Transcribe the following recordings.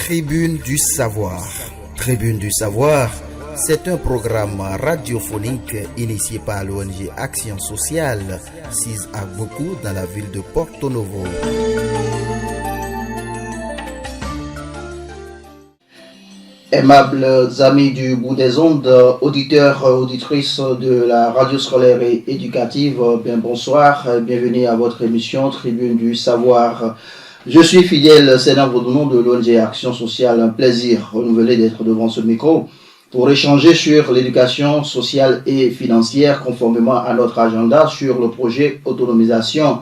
Tribune du Savoir. Tribune du Savoir, c'est un programme radiophonique initié par l'ONG Action Sociale, sise à Boko dans la ville de Porto Novo. Aimables amis du bout des ondes, auditeurs, auditrices de la radio scolaire et éducative, bien bonsoir, bienvenue à votre émission Tribune du Savoir. Je suis Fidèle Sénat Vaudounon de l'ONG Action Sociale, un plaisir renouvelé d'être devant ce micro pour échanger sur l'éducation sociale et financière conformément à notre agenda sur le projet autonomisation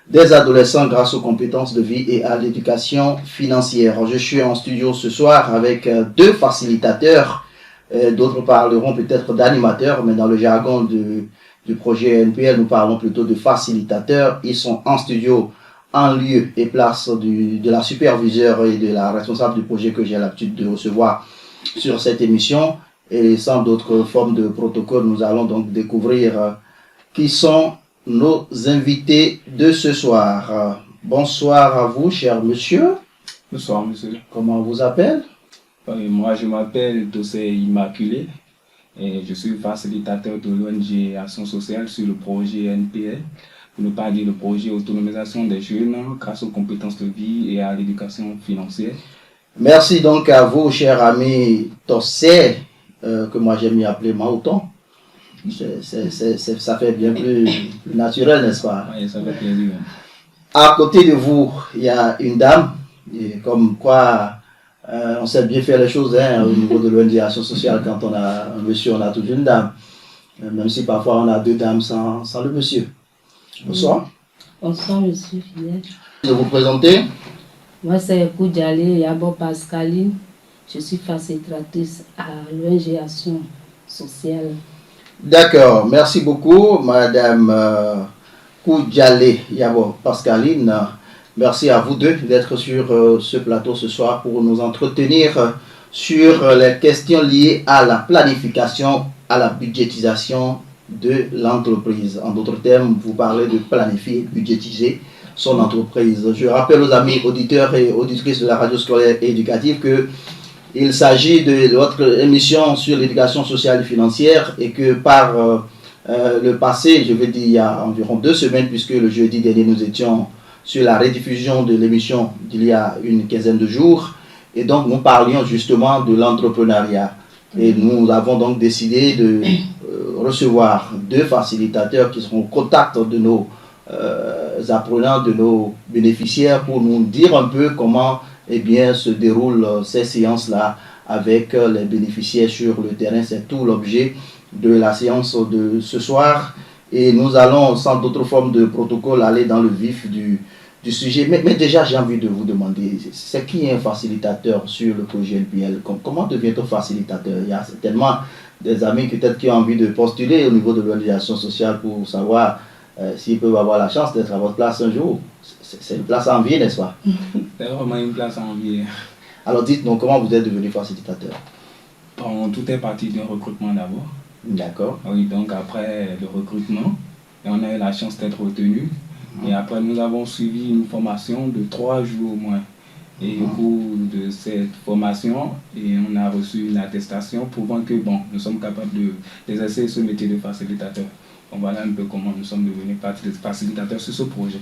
des adolescents grâce aux compétences de vie et à l'éducation financière. Je suis en studio ce soir avec deux facilitateurs, d'autres parleront peut-être d'animateurs, mais dans le jargon du projet NPL, nous parlons plutôt de facilitateurs. Ils sont en studio en lieu et place de la superviseure et de la responsable du projet que j'ai l'habitude de recevoir sur cette émission. Et sans d'autres formes de protocole, nous allons donc découvrir qui sont nos invités de ce soir. Bonsoir à vous, cher monsieur. Bonsoir, monsieur. Comment on vous appelle? Moi, je m'appelle Dossé Immaculé et je suis facilitateur de l'ONG Action Sociale sur le projet NPL, pour ne pas dire le projet autonomisation des jeunes grâce aux compétences de vie et à l'éducation financière. Merci donc à vous, cher ami Dossé, que moi j'aime mieux appeler Maouton. Ça fait bien plus naturel, n'est-ce pas? Oui, ça fait plaisir. À côté de vous, il y a une dame, et comme quoi on sait bien faire les choses au niveau de l'ONG Action Sociale. Quand on a un monsieur, on a toujours une dame. Même si parfois on a deux dames sans le monsieur. Bonsoir. Bonsoir, monsieur Fidèle. Je vais vous présenter. Moi, c'est Koudjalé Yabo Pascaline. Je suis facilitatrice à l'ONG Action Sociale. D'accord, merci beaucoup, madame Koudjalé Yabo Pascaline. Merci à vous deux d'être sur ce plateau ce soir pour nous entretenir sur les questions liées à la planification, à la budgétisation de l'entreprise. En d'autres termes, vous parlez de planifier, budgétiser son entreprise. Je rappelle aux amis auditeurs et auditrices de la radio scolaire et éducative que il s'agit de votre émission sur l'éducation sociale et financière et que par le passé, je veux dire il y a environ 2 semaines, puisque le jeudi dernier nous étions sur la rediffusion de l'émission d'il y a une quinzaine de jours, et donc nous parlions justement de l'entrepreneuriat. Et nous avons donc décidé de recevoir 2 facilitateurs qui seront au contact de nos apprenants, de nos bénéficiaires, pour nous dire un peu comment se déroulent ces séances-là avec les bénéficiaires sur le terrain. C'est tout l'objet de la séance de ce soir. Et nous allons, sans d'autres formes de protocole, aller dans le vif du sujet. Mais déjà, j'ai envie de vous demander, c'est qui un facilitateur sur le projet NPL? Comment devient-on facilitateur? Il y a certainement des amis peut-être qui ont envie de postuler au niveau de l'organisation sociale pour savoir s'ils peuvent avoir la chance d'être à votre place un jour. C'est une place à envier, n'est-ce pas? C'est vraiment une place à envier. Alors dites-nous, comment vous êtes devenu facilitateur? Bon, tout est parti d'un recrutement d'abord. D'accord. Oui, donc après le recrutement, on a eu la chance d'être retenu. Et après, nous avons suivi une formation de 3 jours au moins. Et au cours de cette formation, on a reçu une attestation prouvant que nous sommes capables d'exercer ce métier de facilitateur. Donc voilà un peu comment nous sommes devenus facilitateurs sur ce projet.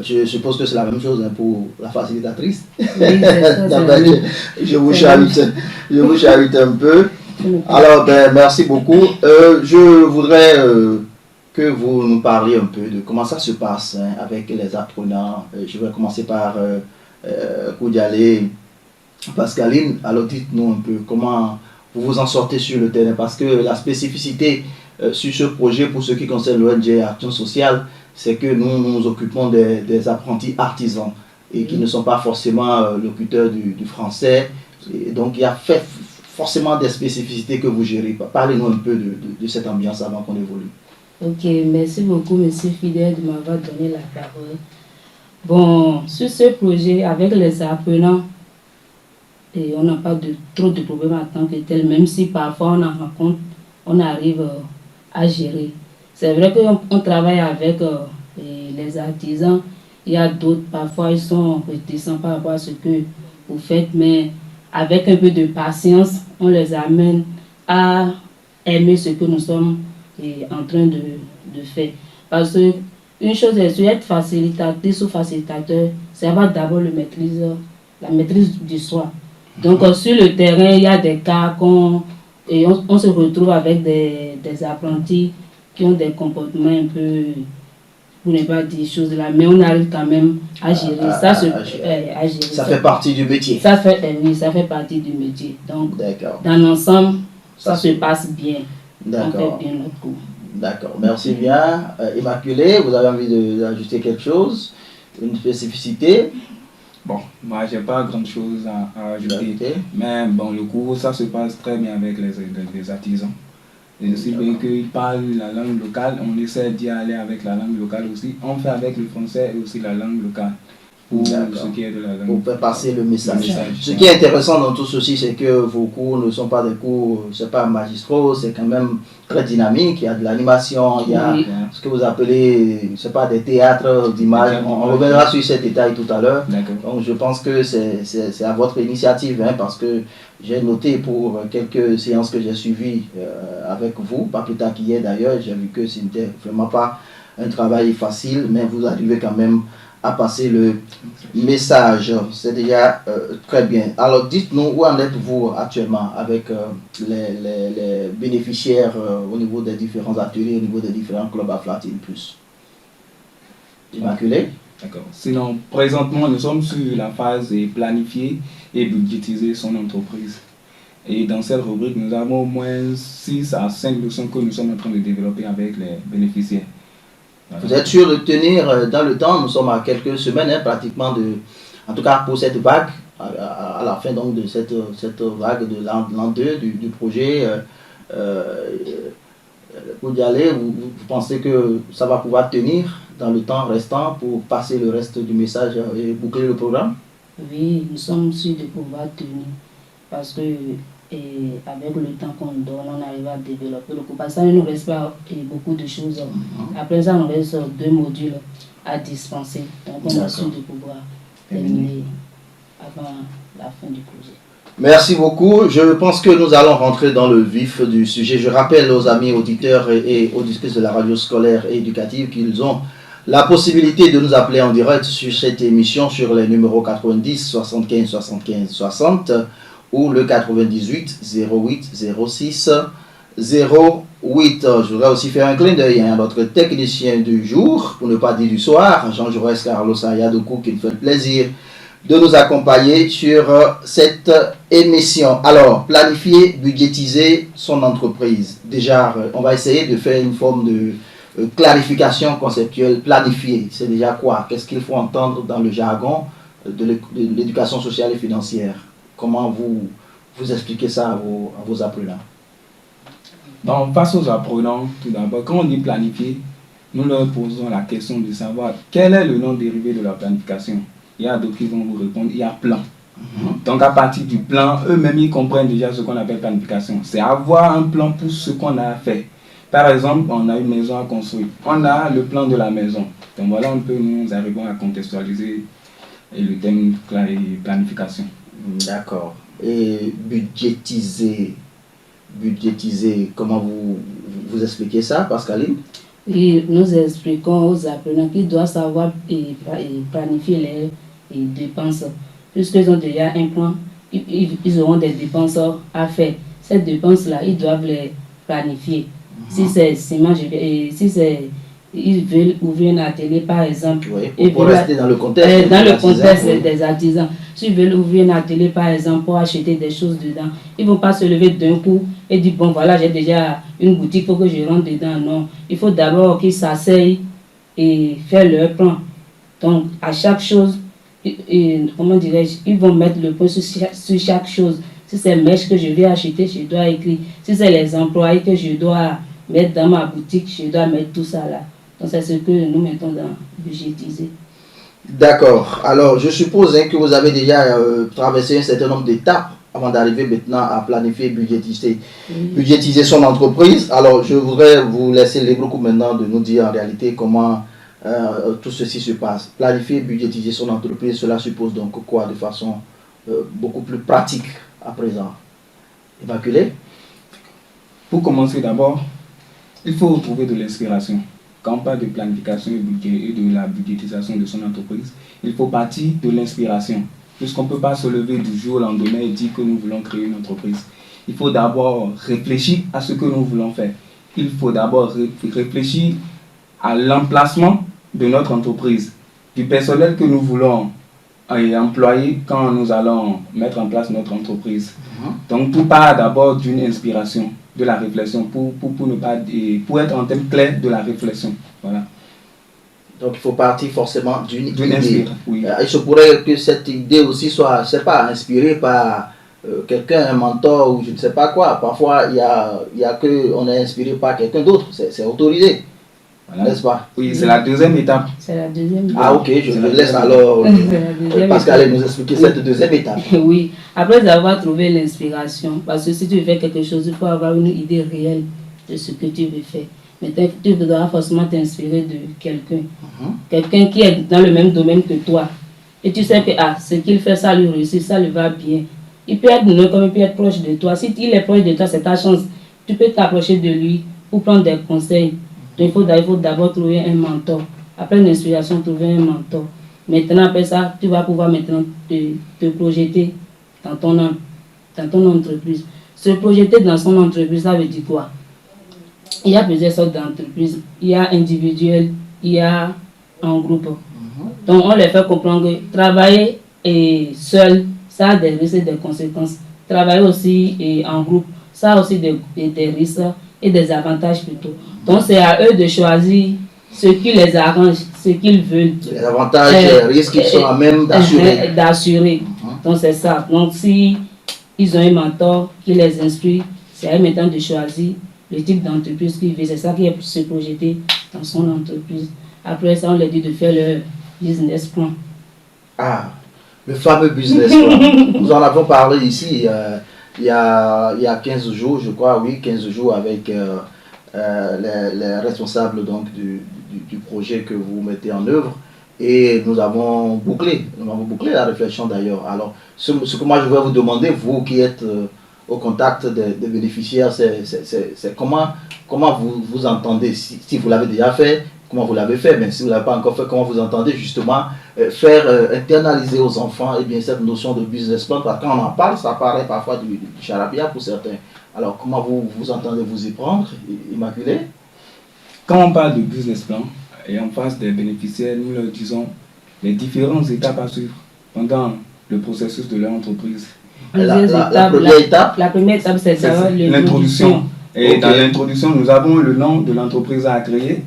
Je suppose que c'est la même chose pour la facilitatrice. Oui, c'est ça, je vous charite un peu. Alors, merci beaucoup. Je voudrais que vous nous parliez un peu de comment ça se passe avec les apprenants. Je vais commencer par Koudjalé Pascaline. Alors, dites-nous un peu comment vous vous en sortez sur le terrain, parce que la spécificité sur ce projet, pour ce qui concerne l'ONG Action Sociale, c'est que nous nous occupons des apprentis artisans et qui ne sont pas forcément locuteurs du français. Et donc, il y a forcément des spécificités que vous gérez. Parlez-nous un peu de cette ambiance avant qu'on évolue. Ok, merci beaucoup, monsieur Fidèle, de m'avoir donné la parole. Bon, sur ce projet, avec les apprenants, on n'a pas trop de problèmes en tant que tel, même si parfois on en rencontre, on arrive à gérer. C'est vrai qu'on travaille avec les artisans. Il y a d'autres, parfois ils sont réticents par rapport à ce que au fait, mais avec un peu de patience, on les amène à aimer ce que nous sommes en train de faire. Parce que une chose est sûre, être facilitatrice ou facilitateur, c'est avoir d'abord la maîtrise du soi. Donc sur le terrain, il y a des cas on se retrouve avec des apprentis qui ont des comportements un peu, pour ne pas dire choses là, mais on arrive quand même à gérer. À gérer. Ça fait partie du métier. Oui, ça fait partie du métier. Donc, dans l'ensemble, ça se passe bien. D'accord. On fait bien notre cours. D'accord, merci bien. Immaculée, vous avez envie d'ajouter quelque chose, une spécificité? Bon, moi, j'ai pas grand chose à ajouter. Mais bon, le cours, ça se passe très bien avec les artisans. Et aussi bien qu'ils parlent la langue locale, on essaie d'y aller avec la langue locale aussi. On fait avec le français et aussi la langue locale. Pour ce qui est de la langue. Pour faire passer le message. Ce qui est intéressant dans tout ceci, c'est que vos cours ne sont pas des cours, c'est pas magistraux, c'est quand même très dynamique. Il y a de l'animation, il y a ce que vous appelez, c'est pas des théâtres d'images. On reviendra sur ces détails tout à l'heure. Donc je pense que c'est à votre initiative, hein, parce que j'ai noté pour quelques séances que j'ai suivies avec vous, pas plus tard qu'hier d'ailleurs, j'ai vu que ce n'était vraiment pas un travail facile, mais vous arrivez quand même à passer le message. C'est déjà très bien. Alors dites-nous, où en êtes-vous actuellement avec les bénéficiaires au niveau des différents ateliers, au niveau des différents clubs Aflatine Plus? Immaculée? D'accord. Sinon, présentement, nous sommes sur la phase de planifier et budgétiser son entreprise. Et dans cette rubrique, nous avons au moins 6 à 5 leçons que nous sommes en train de développer avec les bénéficiaires. Voilà. Vous êtes sûr de tenir dans le temps? Nous sommes à quelques semaines, hein, pratiquement, en tout cas pour cette vague, à la fin donc de cette vague de l'an 2 du projet. Pour y aller, vous pensez que ça va pouvoir tenir dans le temps restant pour passer le reste du message et boucler le programme? Oui, nous sommes sûrs de pouvoir tenir parce que avec le temps qu'on donne, on arrive à développer le cours. Parce que ça ne nous reste pas beaucoup de choses. Après ça, on reste 2 modules à dispenser. Donc on est sûr de pouvoir terminer avant la fin du projet. Merci beaucoup. Je pense que nous allons rentrer dans le vif du sujet. Je rappelle aux amis auditeurs et auditrices de la radio scolaire et éducative qu'ils ont la possibilité de nous appeler en direct sur cette émission sur les numéros 90 75 75 60 ou le 98 08 06 08. Je voudrais aussi faire un clin d'œil à notre technicien du jour, pour ne pas dire du soir, Jean-Jaurès Carlos Ayadoku, qui nous fait le plaisir de nous accompagner sur cette émission. Alors, planifier, budgétiser son entreprise. Déjà, on va essayer de faire une forme de clarification conceptuelle. Planifier, c'est déjà quoi? Qu'est-ce qu'il faut entendre dans le jargon de l'éducation sociale et financière? Comment vous expliquez ça à vos apprenants? Donc, face aux apprenants, tout d'abord, quand on dit planifier, nous leur posons la question de savoir quel est le nom dérivé de la planification. Il y a d'autres qui vont vous répondre, il y a plan. Donc à partir du plan, eux-mêmes ils comprennent déjà ce qu'on appelle planification. C'est avoir un plan pour ce qu'on a fait. Par exemple, on a une maison à construire. On a le plan de la maison. Donc voilà un peu, nous arrivons à contextualiser le thème planification. D'accord. Et budgétiser, comment vous expliquez ça, Pascaline? Et nous expliquons aux apprenants qu'ils doivent savoir planifier les dépenses. Puisqu'ils ont déjà un plan, ils auront des dépenses à faire. Ces dépenses-là, ils doivent les planifier. Si c'est ciment, si c'est ils veulent ouvrir un atelier par exemple, pour rester dans le contexte, des artisans. S'ils veulent ouvrir un atelier par exemple pour acheter des choses dedans, ils ne vont pas se lever d'un coup et dire bon voilà j'ai déjà une boutique, il faut que je rentre dedans. Non, il faut d'abord qu'ils s'asseyent et faire leur plan. Donc à chaque chose, comment dirais-je, ils vont mettre le point sur chaque chose. Si c'est mèche que je vais acheter, je dois écrire. Si c'est les employés que je dois mettre dans ma boutique, je dois mettre tout ça là. Donc c'est ce que nous mettons dans budgétiser. D'accord. Alors je suppose que vous avez déjà traversé un certain nombre d'étapes avant d'arriver maintenant à planifier, budgétiser son entreprise. Alors je voudrais vous laisser libre cours maintenant de nous dire en réalité comment tout ceci se passe. Planifier, budgétiser son entreprise, cela suppose donc quoi de façon beaucoup plus pratique à présent. Immaculée? Pour commencer d'abord, il faut trouver de l'inspiration. Quand on parle de planification et de la budgétisation de son entreprise, il faut partir de l'inspiration. Puisqu'on ne peut pas se lever du jour au lendemain et dire que nous voulons créer une entreprise. Il faut d'abord réfléchir à ce que nous voulons faire. Il faut d'abord réfléchir à l'emplacement de notre entreprise, du personnel que nous voulons employer quand nous allons mettre en place notre entreprise. Donc tout part d'abord d'une inspiration, de la réflexion, pour être en termes clairs de la réflexion. Voilà. Donc il faut partir forcément d'une idée. Oui. Il se pourrait que cette idée aussi soit, je sais pas, inspirée par quelqu'un, un mentor ou je ne sais pas quoi. Parfois il y a que on est inspiré par quelqu'un d'autre, c'est autorisé. Voilà. N'est-ce pas? Oui, c'est la deuxième étape. C'est la deuxième étape. Ah ok, je laisse alors Pascal nous expliquer cette deuxième étape. Oui, après avoir trouvé l'inspiration, parce que si tu veux faire quelque chose, il faut avoir une idée réelle de ce que tu veux faire. Maintenant, tu devras forcément t'inspirer de quelqu'un. Quelqu'un qui est dans le même domaine que toi. Et tu sais que ce qu'il fait, ça lui réussit, ça lui va bien. Il peut être non comme il peut être proche de toi. Si il est proche de toi, c'est ta chance. Tu peux t'approcher de lui pour prendre des conseils. Donc, il faut d'abord trouver un mentor. Après l'inspiration, trouver un mentor. Maintenant, après ça, tu vas pouvoir maintenant te projeter dans ton entreprise. Se projeter dans son entreprise, ça veut dire quoi? Il y a plusieurs sortes d'entreprises. Il y a individuel, il y a en groupe. Donc, on les fait comprendre que travailler seul, ça a des risques et des conséquences. Travailler aussi en groupe, ça a aussi des risques et des avantages plutôt. Donc, c'est à eux de choisir ce qui les arrange, ce qu'ils veulent. Les avantages et les risques qu'ils sont à même d'assurer. D'assurer. Donc, c'est ça. Donc, si ils ont un mentor qui les instruit, c'est à eux maintenant de choisir le type d'entreprise qu'ils veulent. C'est ça qui est se projeter dans son entreprise. Après ça, on leur dit de faire leur business plan. Ah, le fameux business plan. Nous en avons parlé ici il y a 15 jours, je crois, oui, 15 jours avec les responsables donc, du projet que vous mettez en œuvre. Et nous avons bouclé la réflexion d'ailleurs. Alors, ce que moi je vais vous demander, vous qui êtes au contact des bénéficiaires, c'est comment vous entendez, si vous l'avez déjà fait, comment vous l'avez fait, mais si vous ne l'avez pas encore fait, comment vous entendez justement faire internaliser aux enfants cette notion de business plan, parce que quand on en parle, ça paraît parfois du charabia pour certains. Alors, comment vous entendez vous y prendre, Immaculée? Quand on parle de business plan, et en face des bénéficiaires, nous leur disons les différentes étapes à suivre pendant le processus de leur entreprise. La première étape, c'est l'introduction. Et dans l'introduction, nous avons le nom de l'entreprise à créer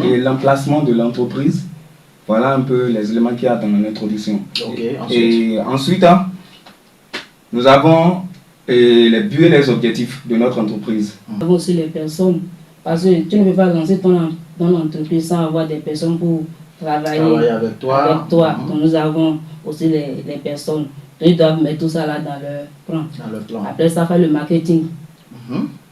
et l'emplacement de l'entreprise. Voilà un peu les éléments qu'il y a dans l'introduction. Et ensuite, nous avons les buts et les objectifs de notre entreprise. Nous avons aussi les personnes. Parce que tu ne peux pas lancer ton entreprise sans avoir des personnes pour travailler avec toi. Donc nous avons aussi les personnes. Donc ils doivent mettre tout ça là dans leur plan. Après ça, faire le marketing.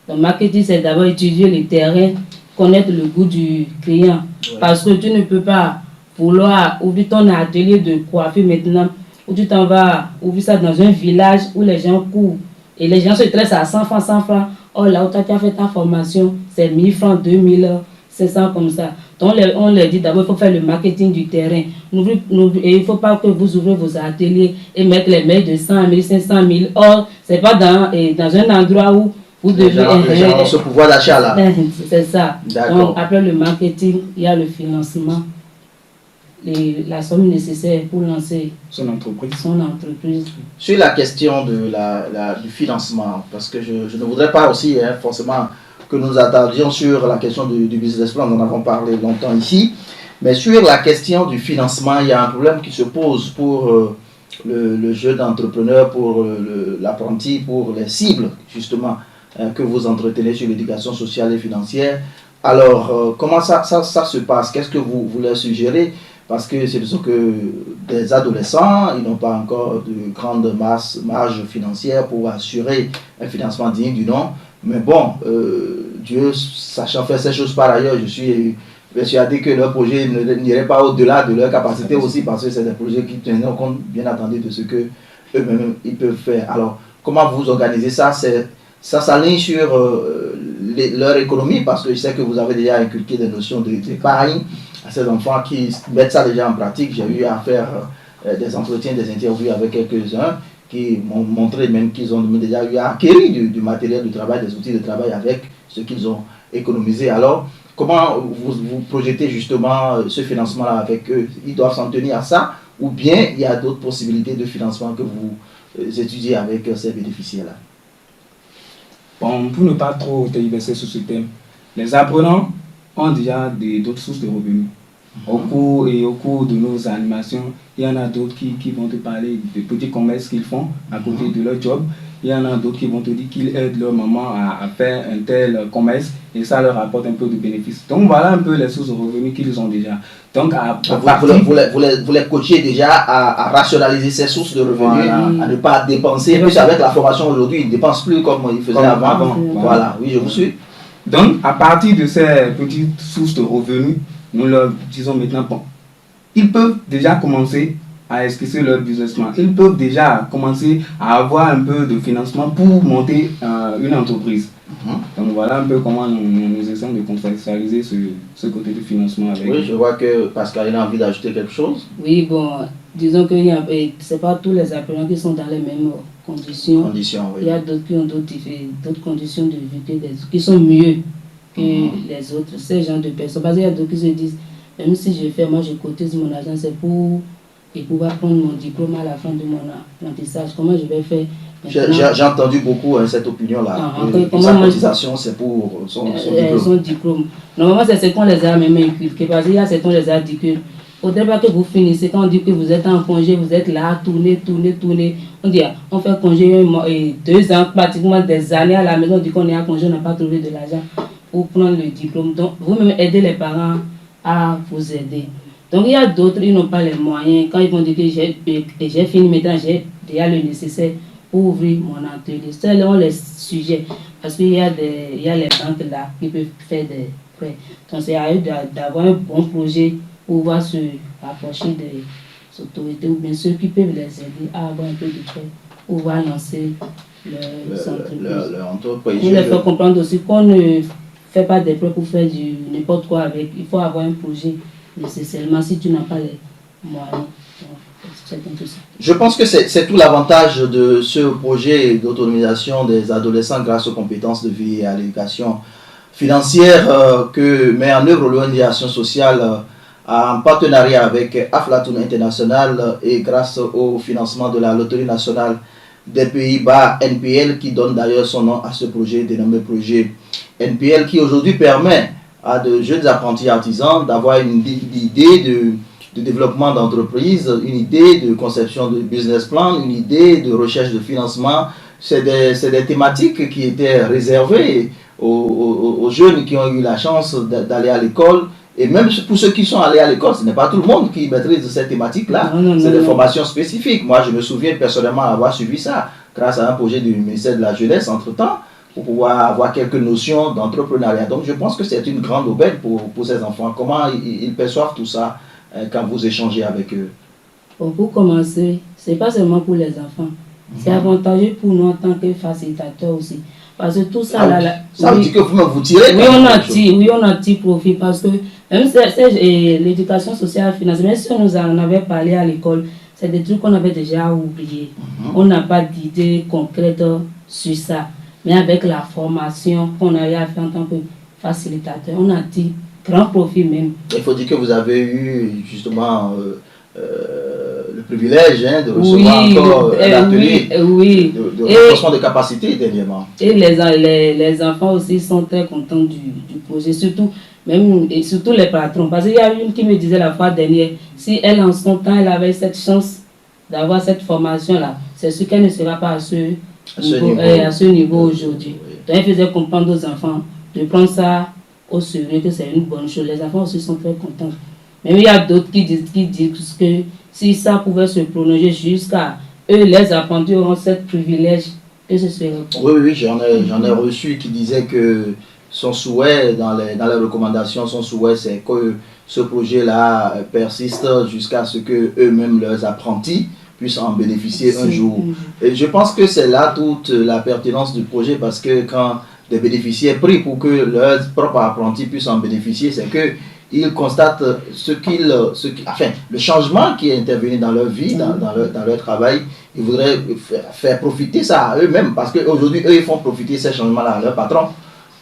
Le marketing, c'est d'abord étudier le terrain, connaître le goût du client. Parce que tu ne peux pas vouloir ouvrir ton atelier de coiffure maintenant, où tu t'en vas ouvrir ça dans un village où les gens courent. Et les gens se traitent à 100 francs. Oh là où tu as fait ta formation, c'est 1000 francs, 2000, 500 comme ça. Donc on leur dit d'abord, il faut faire le marketing du terrain. Et il ne faut pas que vous ouvrez vos ateliers et mettre les mails de 100 000, 500 000. Or, ce n'est pas dans un endroit où vous devez... Les gens ont ce pouvoir d'achat là. C'est ça. Donc après le marketing, il y a le financement. La somme nécessaire pour lancer son entreprise. Sur la question du financement, parce que je ne voudrais pas aussi forcément que nous attardions sur la question du business plan, nous en avons parlé longtemps ici, mais sur la question du financement, il y a un problème qui se pose pour le jeune entrepreneur, pour l'apprenti, pour les cibles justement que vous entretenez sur l'éducation sociale et financière. Alors, comment ça se passe? Qu'est-ce que vous leur suggérez? Parce que c'est sûr que des adolescents, ils n'ont pas encore de grande marge financière pour assurer un financement digne du nom. Mais bon, Dieu, sachant faire ces choses par ailleurs, je suis persuadé que leur projet n'irait pas au-delà de leur capacité aussi, parce que c'est des projets qui tiennent compte, bien entendu, de ce que eux-mêmes ils peuvent faire. Alors, comment vous organisez ça? Ça s'aligne sur leur économie, parce que je sais que vous avez déjà inculqué des notions d'épargne à ces enfants qui mettent ça déjà en pratique. J'ai eu à faire des entretiens, des interviews avec quelques-uns qui m'ont montré même qu'ils ont déjà eu à acquérir du matériel de travail, des outils de travail avec ce qu'ils ont économisé. Alors, comment vous projetez justement ce financement-là avec eux? Ils doivent s'en tenir à ça, ou bien il y a d'autres possibilités de financement que vous étudiez avec ces bénéficiaires-là? Bon, pour ne pas trop tergiverser sur ce thème, les apprenants ont déjà d'autres sources de revenus. Au cours de nos animations, il y en a d'autres qui vont te parler des petits commerces qu'ils font à côté de leur job. Il y en a d'autres qui vont te dire qu'ils aident leur maman à faire un tel commerce et ça leur apporte un peu de bénéfices. Donc voilà un peu les sources de revenus qu'ils ont déjà. Donc vous les coachez déjà à rationaliser ces sources de revenus, à ne pas dépenser. Et puis avec la formation aujourd'hui, ils ne dépensent plus comme ils faisaient avant. Voilà, oui, je vous suis. Donc à partir de ces petites sources de revenus, nous leur disons maintenant, bon, ils peuvent déjà commencer à esquisser leur business plan. Ils peuvent déjà commencer à avoir un peu de financement pour monter une entreprise. Donc voilà un peu comment nous essayons de contextualiser ce côté de financement avec. Oui, je vois que Pascaline a envie d'ajouter quelque chose. Oui, bon, disons que ce n'est pas tous les apprenants qui sont dans les mêmes conditions. Oui. Il y a d'autres qui ont d'autres conditions de vie qui sont mieux que les autres, ces genres de personnes. Parce qu'il y a d'autres qui se disent, même si moi je cotise mon argent, c'est pour pouvoir prendre mon diplôme à la fin de mon apprentissage. Comment je vais faire? J'ai entendu beaucoup cette opinion-là. Sa cotisation, c'est pour son diplôme. Normalement, c'est ce qu'on les a même inculqué. Parce qu'il y a ce qu'on les a dit que il ne faudrait pas que vous finissez. Quand on dit que vous êtes en congé, vous êtes là, tourner. On dit, on fait congé 2 ans, pratiquement des années à la maison. On dit qu'on est en congé, on n'a pas trouvé de l'argent pour prendre le diplôme. Donc, vous-même aidez les parents à vous aider. Donc, il y a d'autres, ils n'ont pas les moyens. Quand ils vont dire que j'ai fini maintenant, j'ai déjà le nécessaire pour ouvrir mon atelier. C'est là les sujets. Parce qu'il y a les banques là qui peuvent faire des prêts. Donc, c'est à eux d'avoir un bon projet pour pouvoir se rapprocher des autorités ou bien ceux qui peuvent les aider à avoir un peu de prêts pour pouvoir lancer leur entreprise. Il leur faut comprendre aussi qu'on ne fait pas des prêts pour faire n'importe quoi avec. Il faut avoir un projet nécessairement si tu n'as pas les moyens. Je pense que c'est tout l'avantage de ce projet d'autonomisation des adolescents grâce aux compétences de vie et à l'éducation financière que met en œuvre l'ONG Action Sociale en partenariat avec Aflatoon International et grâce au financement de la Loterie Nationale des Pays-Bas, NPL, qui donne d'ailleurs son nom à ce projet dénommé projet NPL, qui aujourd'hui permet à de jeunes apprentis artisans d'avoir une idée de développement d'entreprise, une idée de conception de business plan, une idée de recherche de financement. C'est des thématiques qui étaient réservées aux jeunes qui ont eu la chance d'aller à l'école. Et même pour ceux qui sont allés à l'école, ce n'est pas tout le monde qui maîtrise cette thématique-là. C'est des formations spécifiques. Moi, je me souviens personnellement avoir suivi ça grâce à un projet du ministère de la Jeunesse entre-temps, pour pouvoir avoir quelques notions d'entrepreneuriat. Donc, je pense que c'est une grande aubaine pour ces enfants. Comment ils perçoivent tout ça quand vous échangez avec eux? Bon, pour commencer, ce n'est pas seulement pour les enfants. C'est avantageux pour nous en tant que facilitateurs aussi. Parce que tout ça, ça veut dire que vous tirez. Oui, on en tire profit. Parce que même l'éducation sociale financière, même si on nous en avait parlé à l'école, c'est des trucs qu'on avait déjà oubliés. On n'a pas d'idée concrète sur ça. Mais avec la formation qu'on a eu à faire en tant que facilitateur, on a tiré grand profit même. Il faut dire que vous avez eu justement le privilège de recevoir encore un atelier de renforcement de capacités dernièrement. Et les enfants aussi sont très contents du projet, surtout les patrons. Parce qu'il y a une qui me disait la fois dernière, si elle en son temps, elle avait cette chance d'avoir cette formation-là, c'est sûr qu'elle ne sera pas à ce niveau aujourd'hui. Donc elle faisait comprendre aux enfants de prendre ça au sérieux, que c'est une bonne chose. Les enfants aussi sont très contents. Mais il y a d'autres qui disent que si ça pouvait se prolonger jusqu'à eux, les apprentis auront ce privilège que ce serait bon. Oui, j'en ai reçu qui disaient que son souhait, dans les recommandations, son souhait, c'est que ce projet-là persiste jusqu'à ce que eux-mêmes, leurs apprentis, puissent en bénéficier un jour. Et je pense que c'est là toute la pertinence du projet, parce que quand des bénéficiaires prient pour que leurs propres apprentis puissent en bénéficier, c'est qu'ils constatent le changement qui est intervenu dans leur vie, dans leur travail. Ils voudraient faire profiter ça à eux-mêmes, parce qu'aujourd'hui, eux, ils font profiter ces changements-là à leur patron.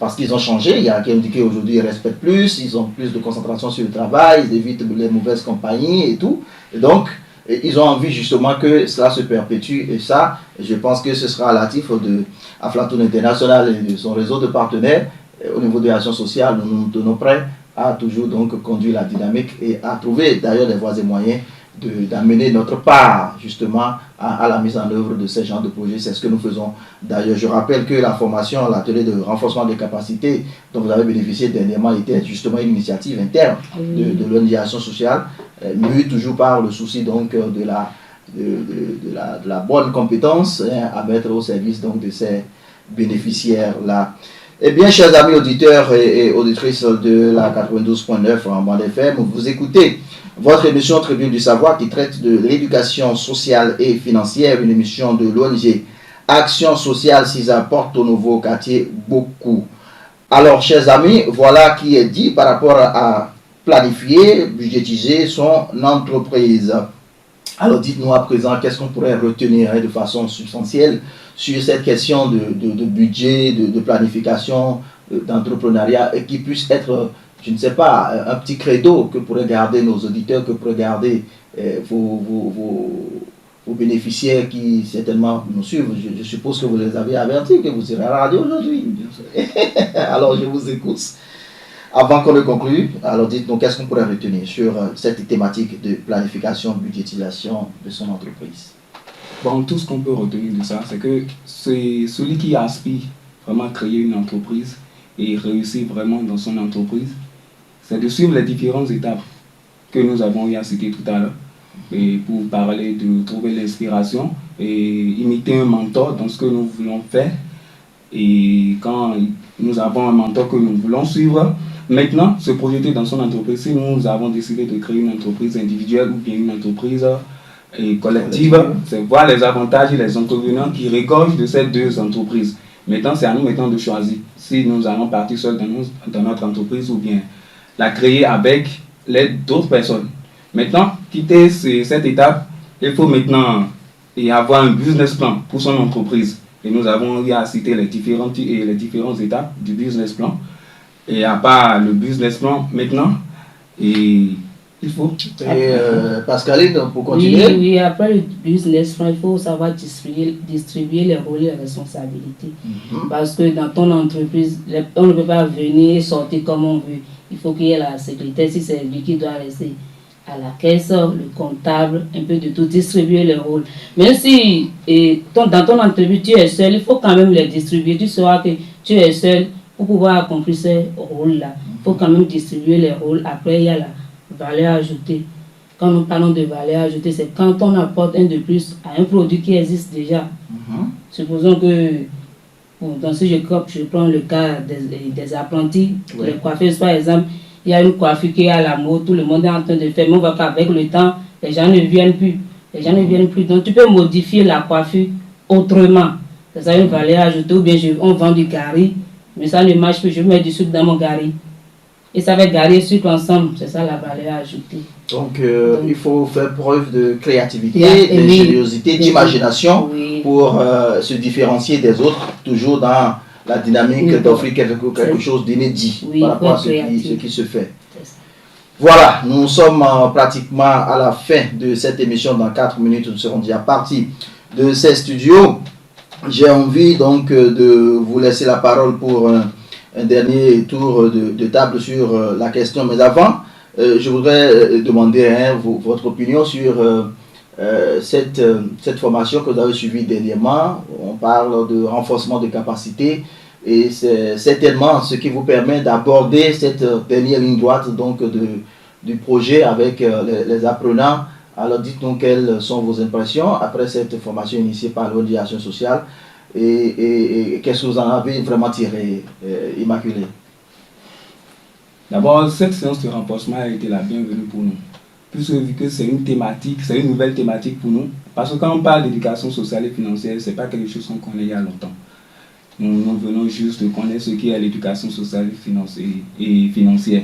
Parce qu'ils ont changé, il y a qui ont dit qu'aujourd'hui ils respectent plus, ils ont plus de concentration sur le travail, ils évitent les mauvaises compagnies et tout. Et donc, ils ont envie justement que cela se perpétue. Et ça, je pense que ce sera relatif de Aflatoon International et de son réseau de partenaires. Au niveau de l'action sociale, nous nous tenons prêts à toujours donc conduire la dynamique et à trouver d'ailleurs des voies et moyens d'amener notre part justement à la mise en œuvre de ces genres de projets. C'est ce que nous faisons. D'ailleurs, je rappelle que la formation, l'atelier de renforcement des capacités dont vous avez bénéficié dernièrement était justement une initiative interne de l'ONG Action sociale, mue toujours par le souci donc de la bonne compétence à mettre au service donc de ces bénéficiaires-là. Eh bien, chers amis auditeurs et auditrices de la 92.9 en bande FM, vous écoutez votre émission Tribune du Savoir qui traite de l'éducation sociale et financière, une émission de l'ONG Action sociale CISA Porto Novo quartier Boku. Alors, chers amis, voilà qui est dit par rapport à planifier, budgétiser son entreprise. Alors, dites-nous à présent, qu'est-ce qu'on pourrait retenir de façon substantielle sur cette question de budget, de planification, d'entrepreneuriat, et qui puisse être, je ne sais pas, un petit credo que pourraient garder nos auditeurs, que pourraient garder vos bénéficiaires qui certainement nous suivent. Je suppose que vous les avez avertis, que vous irez à la radio aujourd'hui. Alors, je vous écoute. Avant qu'on ne conclue, alors dites-nous, qu'est-ce qu'on pourrait retenir sur cette thématique de planification, budgétisation de son entreprise? Bon, tout ce qu'on peut retenir de ça, c'est que c'est celui qui aspire vraiment à créer une entreprise et réussir vraiment dans son entreprise, c'est de suivre les différentes étapes que nous avons eu à citer tout à l'heure, et pour parler de trouver l'inspiration et imiter un mentor dans ce que nous voulons faire. Et quand nous avons un mentor que nous voulons suivre, maintenant se projeter dans son entreprise. Si nous avons décidé de créer une entreprise individuelle ou bien une entreprise collective, c'est voir les avantages et les inconvénients qui regorgent de ces deux entreprises. Maintenant, c'est à nous maintenant de choisir si nous allons partir seuls dans notre entreprise ou bien la créer avec l'aide d'autres personnes. Maintenant, quitter cette étape, il faut maintenant avoir un business plan pour son entreprise. Et nous avons eu à citer les différentes étapes du business plan. Et à part le business plan maintenant, il faut... Et Pascaline, pour continuer. Oui, après le business plan, il faut savoir distribuer les rôles et les responsabilités. Parce que dans ton entreprise, on ne peut pas venir et sortir comme on veut. Il faut qu'il y ait la secrétaire, si c'est lui qui doit rester à la caisse, le comptable, un peu de tout, distribuer les rôles. Même si dans ton entreprise, tu es seul, il faut quand même les distribuer. Tu sauras que tu es seul pour pouvoir accomplir ces rôles-là. Il faut quand même distribuer les rôles. Après, il y a la valeur ajoutée. Quand nous parlons de valeur ajoutée, c'est quand on apporte un de plus à un produit qui existe déjà. Supposons que, dans ce je prends le cas des apprentis, les coiffeuses par exemple. Il y a une coiffure qui est à la mode, tout le monde est en train de faire, mais on voit qu'avec le temps, les gens ne viennent plus. Donc tu peux modifier la coiffure autrement. C'est ça une valeur ajoutée, ou bien on vend du gari, mais ça ne marche plus, je mets du sucre dans mon gari. Et ça va gari et sucre ensemble, c'est ça la valeur ajoutée. Donc il faut faire preuve de créativité, d'ingéniosité, d'imagination pour se différencier des autres, toujours dans la dynamique d'offrir quelque chose d'inédit par rapport à ce qui se fait. Voilà, nous sommes pratiquement à la fin de cette émission. Dans 4 minutes, nous serons déjà partis de ces studios. J'ai envie donc de vous laisser la parole pour un dernier tour de table sur la question. Mais avant, je voudrais demander votre opinion sur cette formation que vous avez suivie dernièrement. On parle de renforcement de capacités. Et c'est certainement ce qui vous permet d'aborder cette dernière ligne droite donc du projet avec les apprenants. Alors dites-nous quelles sont vos impressions après cette formation initiée par l'ONG Action sociale et qu'est-ce que vous en avez vraiment tiré, Immaculée? D'abord, cette séance de renforcement a été la bienvenue pour nous. Puisque vu que c'est une thématique, c'est une nouvelle thématique pour nous, Parce que quand on parle d'éducation sociale et financière, ce n'est pas quelque chose qu'on connaît il y a longtemps. Nous venons juste de connaître ce qu'est l'éducation sociale et financière.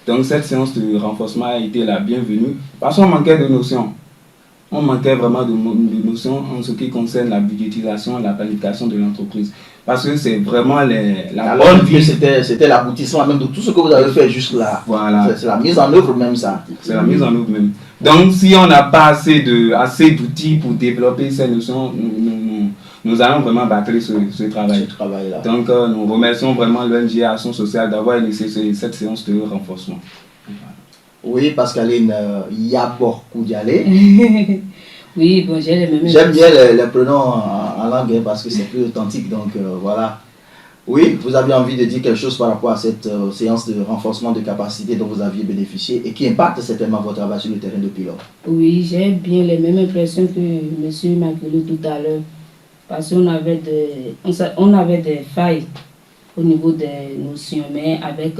Donc cette séance de renforcement a été la bienvenue parce qu'on manquait de notions. On manquait vraiment de notions en ce qui concerne la budgétisation, la planification de l'entreprise. Parce que c'est vraiment la bonne vie. C'était l'aboutissement même de tout ce que vous avez fait jusque là. Voilà. C'est la mise en œuvre même ça. C'est la mise en œuvre même. Donc si on n'a pas assez d'outils pour développer ces notions, nous allons vraiment bâcler ce travail-là. Donc nous remercions vraiment l'ONG Action Sociale d'avoir initié cette séance de renforcement. Oui, Pascaline Yabo Koudialé. Oui, bon, j'ai les mêmes. J'aime bien les pronoms en langue parce que c'est plus authentique, donc voilà. Oui, vous aviez envie de dire quelque chose par rapport à cette séance de renforcement de capacité dont vous aviez bénéficié et qui impacte certainement votre travail sur le terrain de pilote. Oui, j'ai bien les mêmes impressions que M. Makelo tout à l'heure. Parce qu'on avait des failles au niveau des notions, mais avec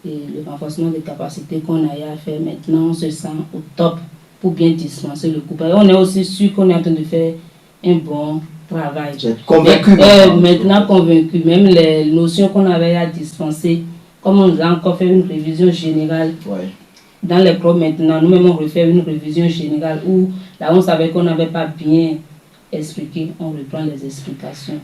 le renforcement des capacités qu'on a à faire maintenant, on se sent au top pour bien dispenser le cours. On est aussi sûr qu'on est en train de faire un bon travail. J'ai convaincu. Maintenant convaincu, même les notions qu'on avait à dispenser, comme on a encore fait une révision générale. Ouais. Dans les clubs maintenant, nous-mêmes on refait une révision générale où là on savait qu'on n'avait pas bien expliqué, on reprend les explications.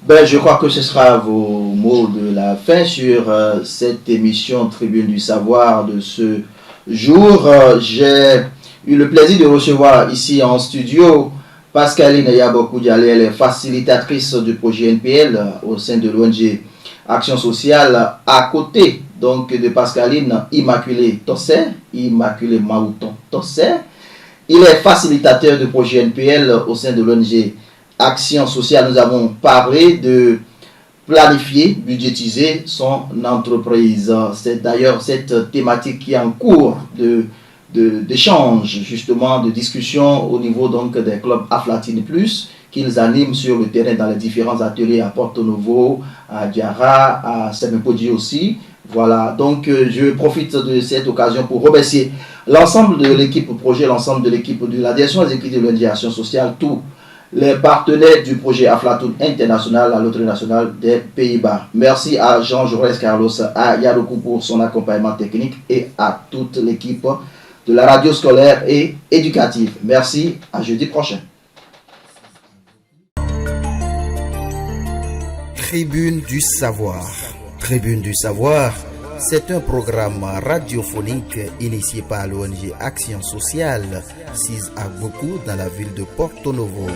Ben, je crois que ce sera vos mots de la fin sur cette émission Tribune du Savoir de ce jour. J'ai eu le plaisir de recevoir ici en studio Pascaline Yabo Koudialé, elle est facilitatrice du projet NPL au sein de l'ONG Action Sociale, à côté donc de Pascaline Immaculé Tosser, Immaculé Maouton Tosser. Il est facilitateur du projet NPL au sein de l'ONG Action Sociale. Nous avons parlé de planifier, budgétiser son entreprise. C'est d'ailleurs cette thématique qui est en cours d'échange, justement, de discussion au niveau donc des clubs Aflatine Plus qu'ils animent sur le terrain dans les différents ateliers à Porto Novo, à Diara, à Semepodi aussi. Voilà, donc je profite de cette occasion pour remercier l'ensemble de l'équipe projet, l'ensemble de l'équipe de la direction exécutive de l'ONG Action Sociale, tous les partenaires du projet Aflatoon International à l'Autorité nationale des Pays-Bas. Merci à Jean-Jaurès Carlos, à Yaroukou pour son accompagnement technique et à toute l'équipe de la radio scolaire et éducative. Merci, à jeudi prochain. Tribune du Savoir. Tribune du Savoir, c'est un programme radiophonique initié par l'ONG Action Sociale, 6 à Boku dans la ville de Porto Novo.